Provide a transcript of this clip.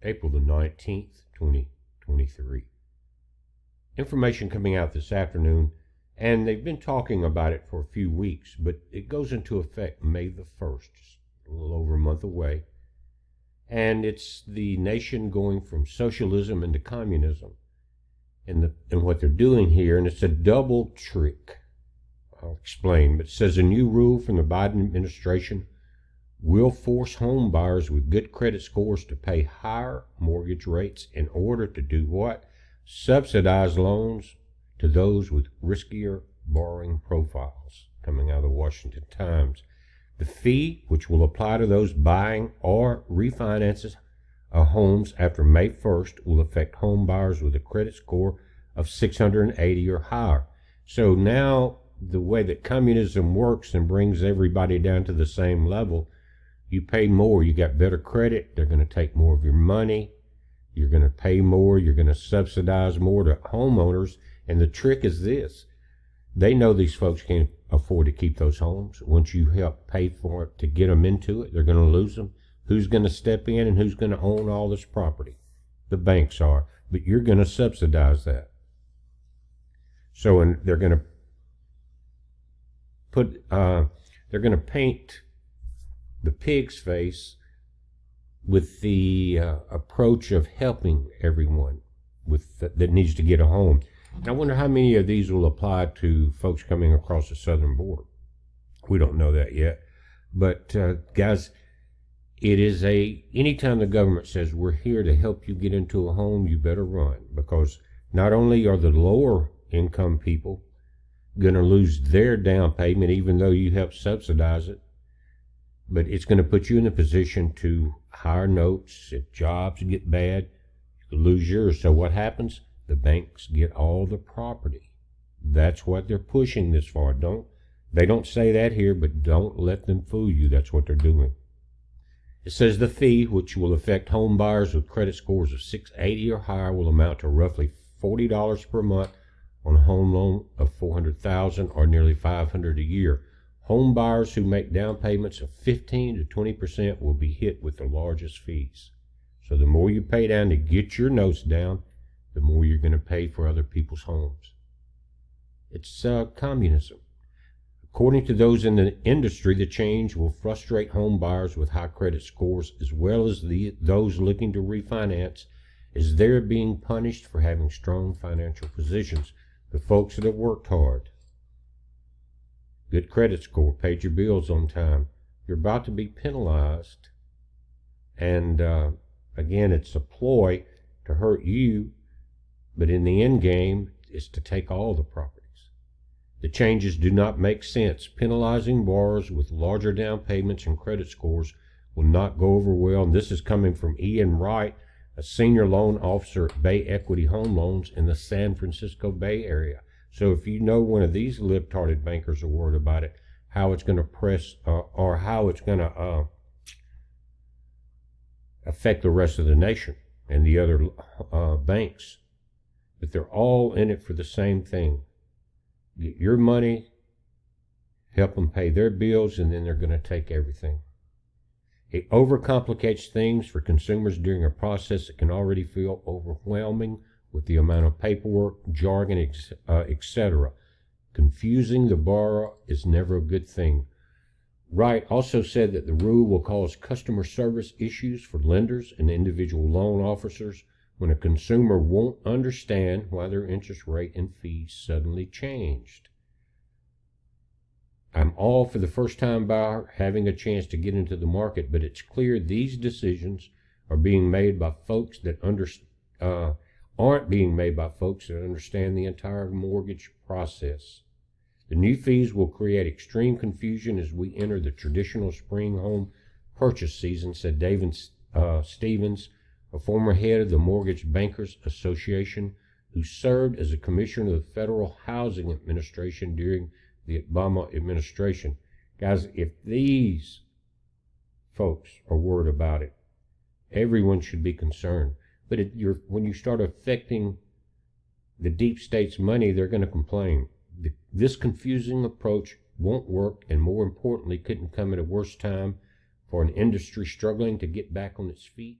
April the 19th, 2023. Information coming out this afternoon, and they've been talking about it for a few weeks, but it goes into effect May the 1st, just a little over a month away. And it's the nation going from socialism into communism. And what they're doing here, and it's a double trick. I'll explain, but it says a new rule from the Biden administration will force home buyers with good credit scores to pay higher mortgage rates in order to do what? Subsidize loans to those with riskier borrowing profiles, coming out of the Washington Times. The fee, which will apply to those buying or refinances homes after May 1st, will affect home buyers with a credit score of 680 or higher. So now the way that communism works and brings everybody down to the same level, you pay more, you got better credit, they're going to take more of your money, you're going to pay more, you're going to subsidize more to homeowners. And the trick is this: they know these folks can't afford to keep those homes. Once you help pay for it to get them into it, they're going to lose them. Who's going to step in and who's going to own all this property? The banks are, but you're going to subsidize that. So, and they're going to paint the pig's face with the approach of helping everyone that needs to get a home. And I wonder how many of these will apply to folks coming across the southern border. We don't know that yet. But guys, it is anytime the government says we're here to help you get into a home, you better run, because not only are the lower income people going to lose their down payment, even though you help subsidize it, but it's going to put you in a position to hire notes. If jobs get bad, you lose yours. So what happens? The banks get all the property. That's what they're pushing this for. They don't say that here, but don't let them fool you. That's what they're doing. It says the fee, which will affect home buyers with credit scores of 680 or higher, will amount to roughly $40 per month on a home loan of $400,000 or nearly $500 a year. Home buyers who make down payments of 15 to 20% will be hit with the largest fees. So the more you pay down to get your notes down, the more you're going to pay for other people's homes. It's communism. According to those in the industry, the change will frustrate home buyers with high credit scores, as well as those looking to refinance, as they're being punished for having strong financial positions. The folks that have worked hard, good credit score, paid your bills on time, you're about to be penalized. And again, it's a ploy to hurt you, but in the end game, it's to take all the properties. The changes do not make sense. Penalizing borrowers with larger down payments and credit scores will not go over well. And this is coming from Ian Wright, a senior loan officer at Bay Equity Home Loans in the San Francisco Bay Area. So if you know one of these libtarded bankers are worried about it, how it's going to press or how it's going to affect the rest of the nation and the other banks, but they're all in it for the same thing. Get your money, help them pay their bills, and then they're going to take everything. It overcomplicates things for consumers during a process that can already feel overwhelming with the amount of paperwork, jargon, etc. Confusing the borrower is never a good thing. Wright also said that the rule will cause customer service issues for lenders and individual loan officers when a consumer won't understand why their interest rate and fees suddenly changed. I'm all for the first-time buyer having a chance to get into the market, but it's clear these decisions are being made by folks that aren't being made by folks that understand the entire mortgage process. The new fees will create extreme confusion as we enter the traditional spring home purchase season, said David Stevens, a former head of the Mortgage Bankers Association, who served as a commissioner of the Federal Housing Administration during the Obama administration. Guys, if these folks are worried about it, everyone should be concerned. But when you start affecting the deep state's money, they're going to complain. This confusing approach won't work, and more importantly, couldn't come at a worse time for an industry struggling to get back on its feet.